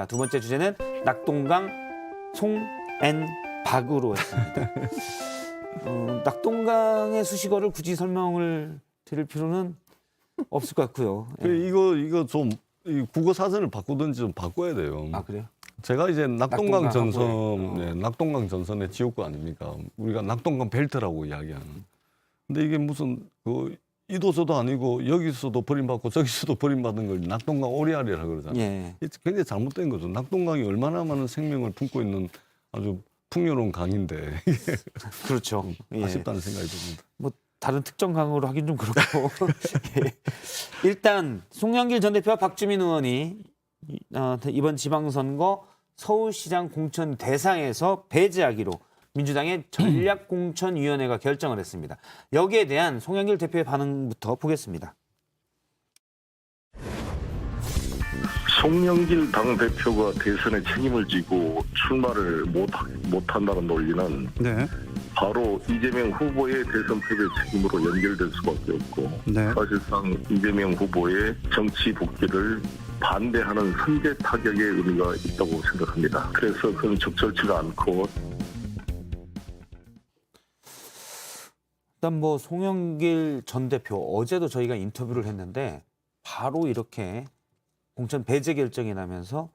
두 번째 주제는 낙동강 송앤박으로 했습니다. 낙동강의 수식어를 굳이 설명을 드릴 필요는 없을 것 같고요. 예. 이거 좀 국어 사전을 바꾸든지 좀 바꿔야 돼요. 아 그래요? 제가 이제 낙동강 전선, 하고요. 낙동강 전선의 지역구 아닙니까? 우리가 낙동강 벨트라고 이야기하는. 근데 이게 무슨 이도저도 아니고 여기서도 버림받고 저기서도 버림받은 걸 낙동강 오리알이라 그러잖아요. 예. 이게 굉장히 잘못된 거죠. 낙동강이 얼마나 많은 생명을 품고 있는 아주 풍요로운 강인데 그렇죠. 예. 아쉽다는 생각이 듭니다. 뭐 다른 특정 강으로 하긴 좀 그렇고 예. 일단 송영길 전 대표와 박주민 의원이 이번 지방선거 서울시장 공천 대상에서 배제하기로 민주당의 전략공천위원회가 결정을 했습니다. 여기에 대한 송영길 대표의 반응부터 보겠습니다. 송영길 당대표가 대선에 책임을 지고 출마를 못한다는 논리는 네. 바로 이재명 후보의 대선 패배 책임으로 연결될 수밖에 없고 네. 사실상 이재명 후보의 정치 복귀를 반대하는 선제 타격의 의미가 있다고 생각합니다. 그래서 그건 적절치가 않고 일단 뭐 송영길 전 대표 어제도 저희가 인터뷰를 했는데 바로 이렇게 공천 배제 결정이 나면서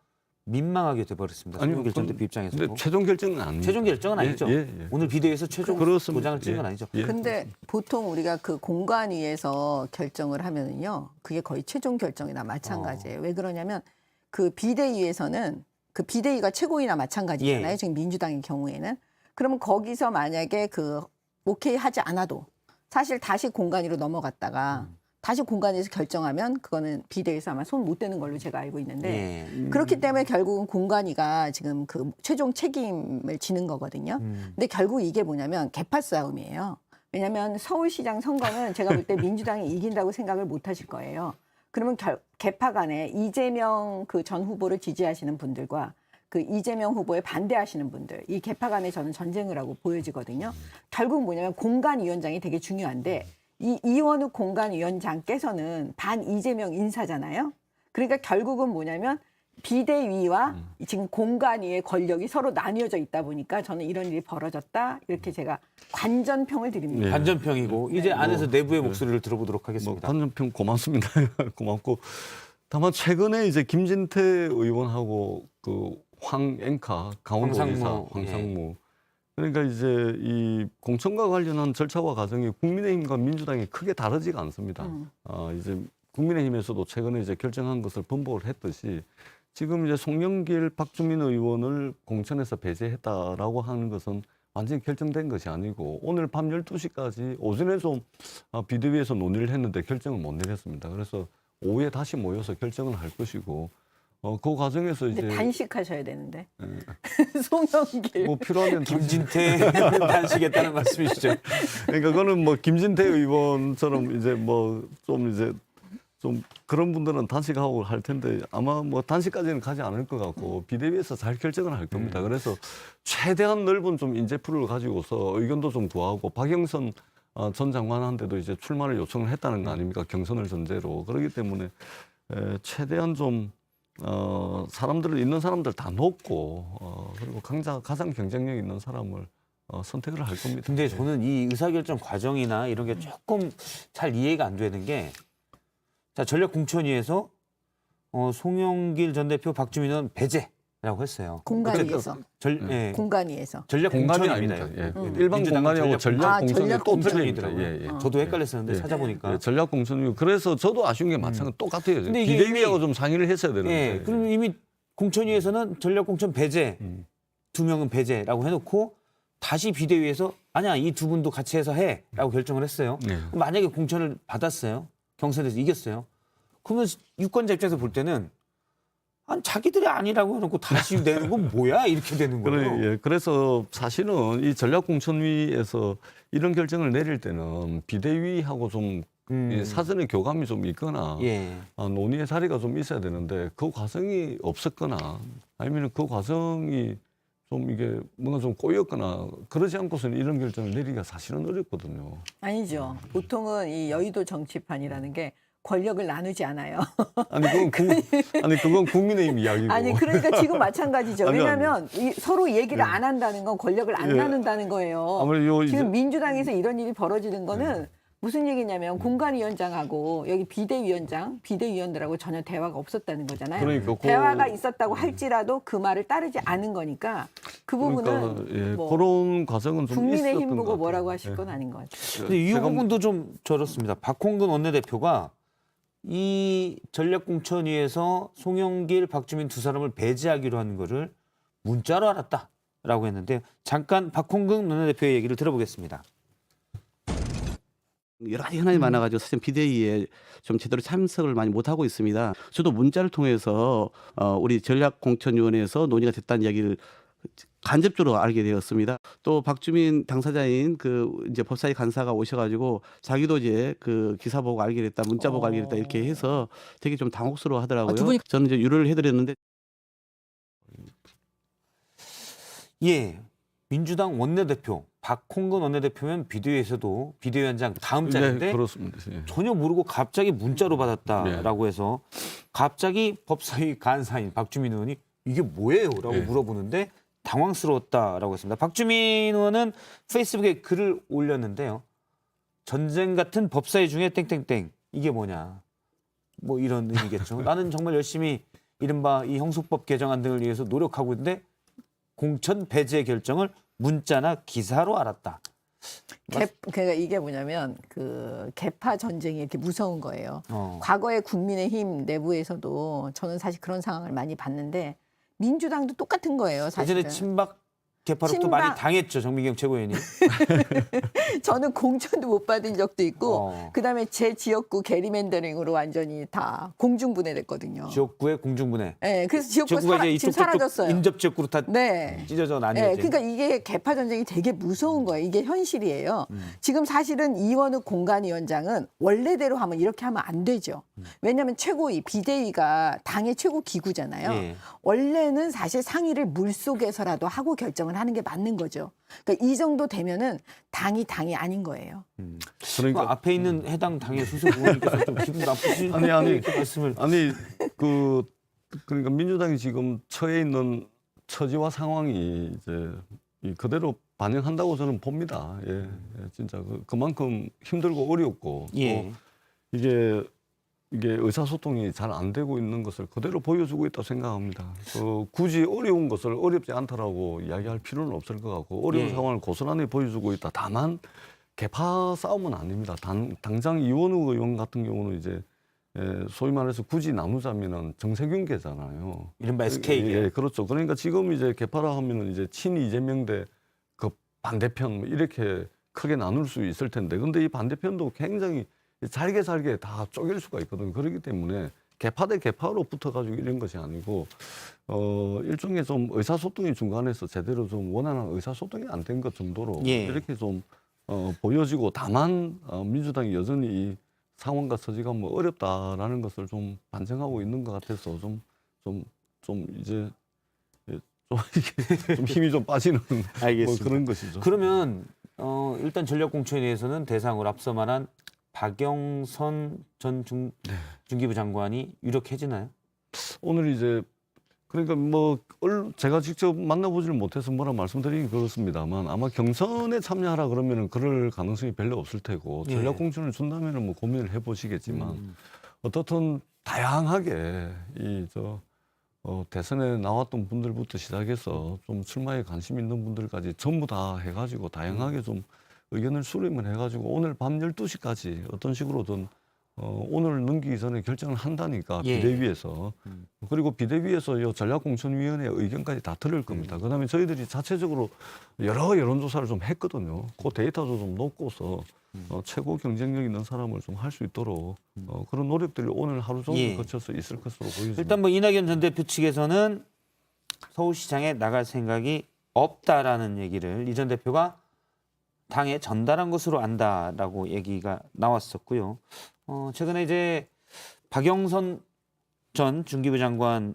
민망하게 돼버렸습니다. 송영길 전 대표 입장에서도. 근데 최종 결정은 아니죠. 최종 결정은 아니죠. 오늘 비대위에서 최종 그렇습니다. 도장을 찍은 건 아니죠. 근데 보통 우리가 그 공관위에서 결정을 하면은요, 그게 거의 최종 결정이나 마찬가지예요. 왜 그러냐면 그 비대위에서는 그 비대위가 최고위나 마찬가지잖아요. 예. 지금 민주당의 경우에는. 그러면 거기서 만약에 그 오케이 하지 않아도 사실 다시 공관위로 넘어갔다가 다시 공관위에서 결정하면 그거는 비대위에서 아마 손 못 대는 걸로 제가 알고 있는데 예. 그렇기 때문에 결국은 공관위가 지금 그 최종 책임을 지는 거거든요. 근데 결국 이게 뭐냐면 개파 싸움이에요. 왜냐하면 서울시장 선거는 제가 볼 때 민주당이 이긴다고 생각을 못 하실 거예요. 그러면 개파 간에 이재명 그 전 후보를 지지하시는 분들과 그 이재명 후보에 반대하시는 분들, 이 개파 간에 저는 전쟁을 하고 보여지거든요. 결국 뭐냐면 공관위원장이 되게 중요한데 이 이원욱 공관위원장께서는 반 이재명 인사잖아요. 그러니까 결국은 뭐냐면 비대위와 지금 공관위의 권력이 서로 나뉘어져 있다 보니까 저는 이런 일이 벌어졌다. 이렇게 제가 관전평을 드립니다. 네. 반전평이고 이제 안에서 내부의 목소리를 들어보도록 뭐 하겠습니다. 관전평 고맙습니다. 고맙고 다만 최근에 이제 김진태 의원하고 그 황앵카 강원도지사 황상무 그러니까 이제 이 공천과 관련한 절차와 과정이 국민의힘과 민주당이 크게 다르지가 않습니다. 이제 국민의힘에서도 최근에 이제 결정한 것을 번복을 했듯이 지금 이제 송영길, 박주민 의원을 공천에서 배제했다라고 하는 것은 완전히 결정된 것이 아니고 오늘 밤 12시까지 오전에 좀 비대위에서 논의를 했는데 결정을 못 내렸습니다. 그래서 오후에 다시 모여서 결정을 할 것이고 그 과정에서 이제 근데 단식하셔야 되는데 송영길 뭐 필요하면 김진태 단식했다는 말씀이시죠? 그러니까 그거는 뭐 김진태 의원처럼 이제 뭐 좀 그런 분들은 단식하고 할 텐데 아마 뭐 단식까지는 가지 않을 것 같고 비대위에서 잘 결정을 할 겁니다. 그래서 최대한 넓은 좀 인재풀을 가지고서 의견도 좀 구하고 박영선 전 장관한테도 이제 출마를 요청을 했다는 거 아닙니까? 경선을 전제로. 그렇기 때문에 최대한 좀 사람들을 있는 사람들 다 놓고 그리고 가장 경쟁력 있는 사람을 선택을 할 겁니다. 근데 저는 이 의사결정 과정이나 이런 게 조금 잘 이해가 안 되는 게 자, 전략공천위에서 송영길 전 대표 박주민은 배제라고 했어요. 공관위에서 예. 공관위에서 전략공천입니다. 예. 일반 공간이하고 전략공천이 또 틀립니다. 전략공천이더라고요. 저도 헷갈렸었는데 찾아보니까. 전략공천이 그래서 저도 아쉬운 게 마찬가지 똑같아요. 근데 이게 비대위하고 좀 상의를 했어야 되는데. 예, 그럼 이미 공천위에서는 전략공천 배제, 두 명은 배제라고 해놓고 다시 비대위에서 아니야 이 두 분도 같이 해서 해라고 결정을 했어요. 그럼 만약에 공천을 받았어요, 경선에서 이겼어요. 그러면 유권자 입장에서 볼 때는 아니 자기들이 아니라고 해놓고 다시 내는 건 뭐야 이렇게 되는 거예요. 그래서 사실은 이 전략공천위에서 이런 결정을 내릴 때는 비대위하고 좀 사전에 교감이 좀 있거나 논의의 자리가 좀 있어야 되는데 그 과정이 없었거나 아니면 그 과정이 좀 이게 뭔가 좀 꼬였거나 그러지 않고서는 이런 결정을 내리기가 사실은 어렵거든요. 아니죠. 보통은 이 여의도 정치판이라는 게 권력을 나누지 않아요. 그건 국민의힘 이야기고. 아니 그러니까 지금 마찬가지죠. 아니, 왜냐하면 서로 얘기를 예. 안 한다는 건 권력을 안 예. 나눈다는 거예요. 아무래도 이제 지금 민주당에서 이런 일이 벌어지는 거는 무슨 얘기냐면 공관위원장하고 여기 비대위원장, 비대위원들하고 전혀 대화가 없었다는 거잖아요. 그러니까 대화가 있었다고 할지라도 그 말을 따르지 않은 거니까 그 부분은 예, 뭐 그런 과정은 좀 국민의힘 있었던 것 보고 같아요. 뭐라고 하실 예. 건 아닌 것 같아요. 근데 이 제가 부분도 좀 저렇습니다. 박홍근 원내대표가 이 전략공천위에서 송영길, 박주민 두 사람을 배제하기로 하는 거를 문자로 알았다라고 했는데 잠깐 박홍근 원내대표의 얘기를 들어보겠습니다. 여러 가지 현안이 많아가지고 사실 비대위에 좀 제대로 참석을 많이 못하고 있습니다. 저도 문자를 통해서 우리 전략공천위원회에서 논의가 됐다는 이야기를 간접적으로 알게 되었습니다. 또 박주민 당사자인 그 이제 법사위 간사가 오셔가지고 자기도 이제 그 기사 보고 알게 됐다, 문자 보고 알게 됐다 이렇게 해서 되게 좀 당혹스러워 하더라고요. 두 분이- 저는 이제 유료를 해드렸는데. 예, 민주당 원내대표 박홍근 원내대표면 비대위에서도 비대위원장 다음 자리인데 네, 그렇습니다. 예. 전혀 모르고 갑자기 문자로 받았다라고 해서 갑자기 법사위 간사인 박주민 의원이 이게 뭐예요?라고 예. 물어보는데 당황스러웠다라고 했습니다. 박주민 의원은 페이스북에 글을 올렸는데요. 전쟁 같은 법사위 중에 땡땡땡 이게 뭐냐 뭐 이런 의미겠죠. 나는 정말 열심히 이른바 이 형소법 개정안 등을 위해서 노력하고 있는데 공천 배제 결정을 문자나 기사로 알았다. 그러니까 이게 뭐냐면 그 개파 전쟁이 이렇게 무서운 거예요. 어. 과거에 국민의힘 내부에서도 저는 사실 그런 상황을 많이 봤는데 민주당도 똑같은 거예요. 사실은. 예전에 친박 개파로부터 친박- 많이 당했죠. 정미경 최고위원이. 저는 공천도 못 받은 적도 있고 어. 그다음에 제 지역구 게리맨더링으로 완전히 다 공중분해됐거든요. 지역구의 공중분해. 네, 그래서 지역구 지역구가 이제 지금 이쪽 저쪽 사라졌어요. 인접 지역구로 다 네. 찢어져 네, 나뉘어진. 그러니까 이게 개파 전쟁이 되게 무서운 거예요. 이게 현실이에요. 음. 지금 사실은 이원우 공관위원장은 원래대로 하면 이렇게 하면 안 되죠. 왜냐하면 최고위 비대위가 당의 최고 기구잖아요. 예. 원래는 사실 상의를 물속에서라도 하고 결정을 하는 게 맞는 거죠. 그러니까 이 정도 되면은 당이 당이 아닌 거예요. 그러니까 그러니까 앞에 있는 해당 당의 소속 의원님께서 좀 기분 나쁘신 아니. 이렇게 말씀을. 그러니까 민주당이 지금 처해 있는 처지와 상황이 이제 그대로 반영한다고 저는 봅니다. 예, 진짜 그만큼 힘들고 어렵고 예. 또 이게 의사소통이 잘 안 되고 있는 것을 그대로 보여주고 있다고 생각합니다. 굳이 어려운 것을 어렵지 않다라고 이야기할 필요는 없을 것 같고 어려운 예. 상황을 고스란히 보여주고 있다. 다만 개파 싸움은 아닙니다. 당장 이원우 의원 같은 경우는 이제 소위 말해서 굳이 나누자면은 정세균계잖아요. 이른바 SK. 예, 그렇죠. 그러니까 지금 이제 개파라 하면은 이제 친 이재명 대 그 반대편 뭐 이렇게 크게 나눌 수 있을 텐데, 근데 이 반대편도 굉장히 잘게 다 쪼갤 수가 있거든요. 그렇기 때문에 개파 대 개파로 붙어가지고 이런 것이 아니고 일종의 좀 의사소통이 중간에서 제대로 좀 원활한 의사소통이 안 된 것 정도로 예. 이렇게 좀 보여지고, 다만 민주당이 여전히 이 상황과 처지가 뭐 어렵다라는 것을 좀 반증하고 있는 것 같아서 좀 이제 좀 이게 좀 힘이 좀 빠지는 뭐 알겠습니다. 그런 것이죠. 그러면 일단 전략공천위에서는 대상으로 앞서 말한 박영선 전 중기부 장관이 유력해지나요? 오늘 이제 그러니까 뭐 제가 직접 만나보지를 못해서 뭐라 말씀드리긴 그렇습니다만, 아마 경선에 참여하라 그러면은 그럴 가능성이 별로 없을 테고, 예. 전략공천을 준다면은 뭐 고민을 해보시겠지만 어떻든 다양하게 대선에 나왔던 분들부터 시작해서 좀 출마에 관심 있는 분들까지 전부 다 해가지고 다양하게 좀 의견을 수렴을 해가지고 오늘 밤 12시까지 어떤 식으로든 오늘 넘기기 전에 결정을 한다니까, 예. 비대위에서. 그리고 비대위에서 이 전략공천위원회 의견까지 다 들을 겁니다. 그다음에 저희들이 자체적으로 여러 여론조사를 좀 했거든요. 그 데이터도 좀 놓고서 최고 경쟁력 있는 사람을 좀 할 수 있도록 그런 노력들이 오늘 하루 종일 예. 거쳐서 있을 것으로 보여집니다. 일단 뭐 이낙연 전 대표 측에서는 서울시장에 나갈 생각이 없다라는 얘기를 이 전 대표가 당에 전달한 것으로 안다라고 얘기가 나왔었고요. 최근에 이제 박영선 전 중기부 장관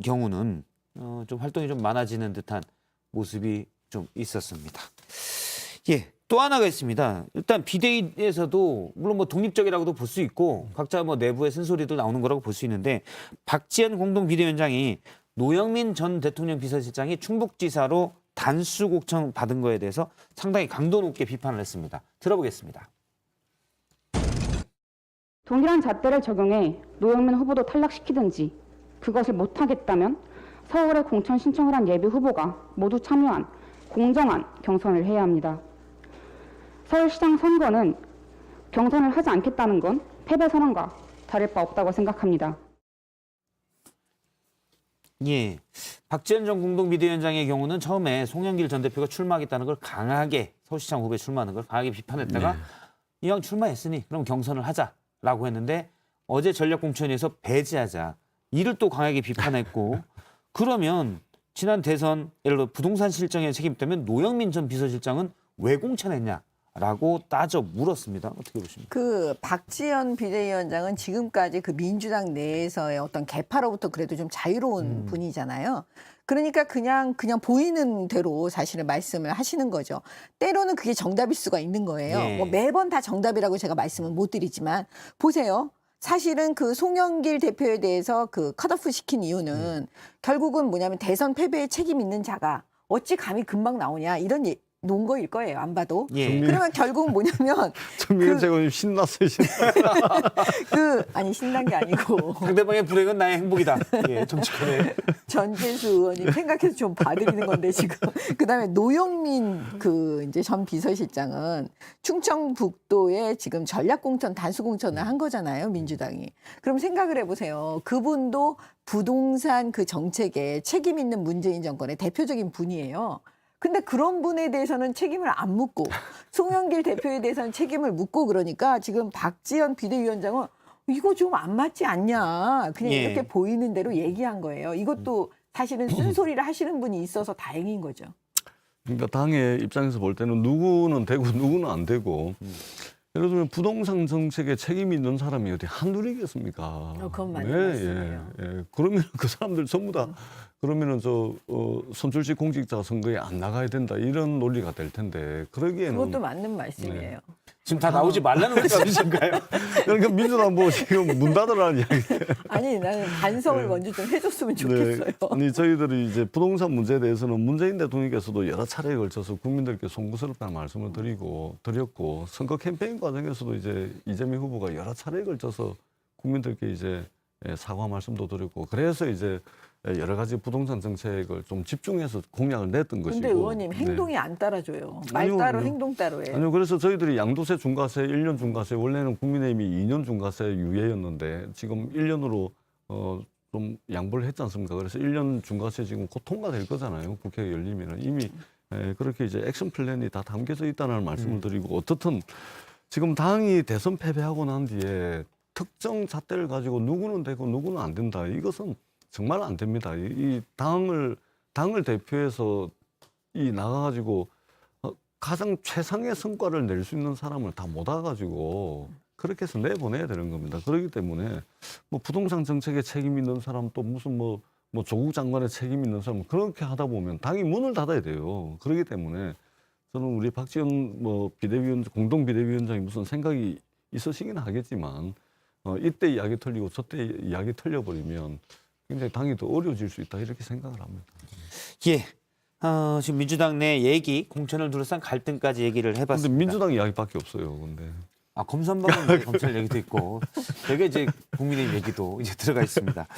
경우는 좀 활동이 좀 많아지는 듯한 모습이 좀 있었습니다. 예, 또 하나가 있습니다. 일단 비대위에서도 물론 뭐 독립적이라고도 볼 수 있고 각자 뭐 내부의 쓴소리도 나오는 거라고 볼 수 있는데 박지원 공동 비대위원장이 노영민 전 대통령 비서실장이 충북지사로 단수 곡청 받은 거에 대해서 상당히 강도 높게 비판을 했습니다. 들어보겠습니다. 동일한 잣대를 적용해 노영민 후보도 탈락시키든지 그것을 못하겠다면 서울에 공천 신청을 한 예비 후보가 모두 참여한 공정한 경선을 해야 합니다. 서울시장 선거는 경선을 하지 않겠다는 건 패배 선언과 다를 바 없다고 생각합니다. 예, 박지원 전 공동비대위원장의 경우는 처음에 송영길 전 대표가 출마하겠다는 걸 강하게 서울시장 후보에 출마하는 걸 강하게 비판했다가 네. 이왕 출마했으니 그럼 경선을 하자라고 했는데 어제 전략공천에서 배제하자 이를 또 강하게 비판했고 그러면 지난 대선 예를 들어 부동산 실정에 책임 있다면 노영민 전 비서실장은 왜 공천했냐라고 따져 물었습니다. 어떻게 보십니까? 그 박지원 비대위원장은 지금까지 그 민주당 내에서의 어떤 개파로부터 그래도 좀 자유로운 분이잖아요. 그러니까 그냥 보이는 대로 사실은 말씀을 하시는 거죠. 때로는 그게 정답일 수가 있는 거예요. 예. 뭐 매번 다 정답이라고 제가 말씀은 못 드리지만 보세요. 사실은 그 송영길 대표에 대해서 그 컷오프 시킨 이유는 결국은 뭐냐면 대선 패배에 책임 있는 자가 어찌 감히 금방 나오냐 이런 논거일 거예요. 안 봐도. 예. 그러면 결국 뭐냐면 전민현 최고님 신났어요. 아니 신난 게 아니고 상대방의 불행은 나의 행복이다. 예, 정치권에. 전재수 의원이 생각해서 좀 봐드리는 건데 지금 그다음에 노영민 그 이제 전 비서실장은 충청북도에 지금 전략공천 단수공천을 한 거잖아요. 민주당이. 그럼 생각을 해보세요. 그분도 부동산 그 정책에 책임 있는 문재인 정권의 대표적인 분이에요. 근데 그런 분에 대해서는 책임을 안 묻고 송영길 대표에 대해서는 책임을 묻고 그러니까 지금 박지원 비대위원장은 이거 좀 안 맞지 않냐. 그냥 예. 이렇게 보이는 대로 얘기한 거예요. 이것도 사실은 쓴소리를 하시는 분이 있어서 다행인 거죠. 그러니까 당의 입장에서 볼 때는 누구는 되고 누구는 안 되고 예를 들면 부동산 정책에 책임 있는 사람이 어디 한둘이겠습니까? 그건 맞는 말씀이에요. 예. 그러면 그 사람들 전부 다 그러면은 선출직 공직자 선거에 안 나가야 된다 이런 논리가 될 텐데 그러기에는 그것도 맞는 말씀이에요. 지금 다 나오지 말라는 말씀이신가요? 그러니까 민주당 뭐 지금 문 닫으라는 이야기. 아니 나는 반성을 먼저 좀 해줬으면 좋겠어요. 아니 저희들이 이제 부동산 문제에 대해서는 문재인 대통령께서도 여러 차례에 걸쳐서 국민들께 송구스럽다는 말씀을 드렸고 선거 캠페인 과정에서도 이제 이재명 후보가 여러 차례에 걸쳐서 국민들께 이제 사과 말씀도 드렸고 그래서 이제 여러 가지 부동산 정책을 좀 집중해서 공약을 냈던 것이고. 근데 의원님 행동이 안 따라줘요. 말 아니요, 따로 아니요. 행동 따로 해요. 아니요, 그래서 저희들이 양도세 중과세 1년 중과세 원래는 국민의힘이 2년 중과세 유예였는데 지금 1년으로 좀 양보를 했지 않습니까? 그래서 1년 중과세 지금 곧 통과될 거잖아요. 국회가 열리면은 이미 그렇게 이제 액션 플랜이 다 담겨져 있다는 말씀을 드리고 어떻든 지금 당이 대선 패배하고 난 뒤에 특정 잣대를 가지고 누구는 되고 누구는 안 된다. 이것은 정말 안 됩니다. 이 당을 대표해서 나가가지고 가장 최상의 성과를 낼 수 있는 사람을 다 모아가지고 그렇게 해서 내보내야 되는 겁니다. 그렇기 때문에 뭐 부동산 정책에 책임 있는 사람 또 무슨 뭐 조국 장관의 책임 있는 사람 그렇게 하다 보면 당이 문을 닫아야 돼요. 그렇기 때문에 저는 우리 박지원 공동 비대위원장이 무슨 생각이 있으시긴 하겠지만 이때 이야기 털리고 저때 이야기 털려버리면 굉장히 당이 더 어려워질 수 있다 이렇게 생각을 합니다. 예. 지금 민주당 내 얘기, 공천을 둘러싼 갈등까지 얘기를 근데 해봤습니다. 민주당 이야기밖에 없어요. 근데 검선방은 검찰 얘기도 있고 되게 이제 국민의힘 얘기도 이제 들어가 있습니다.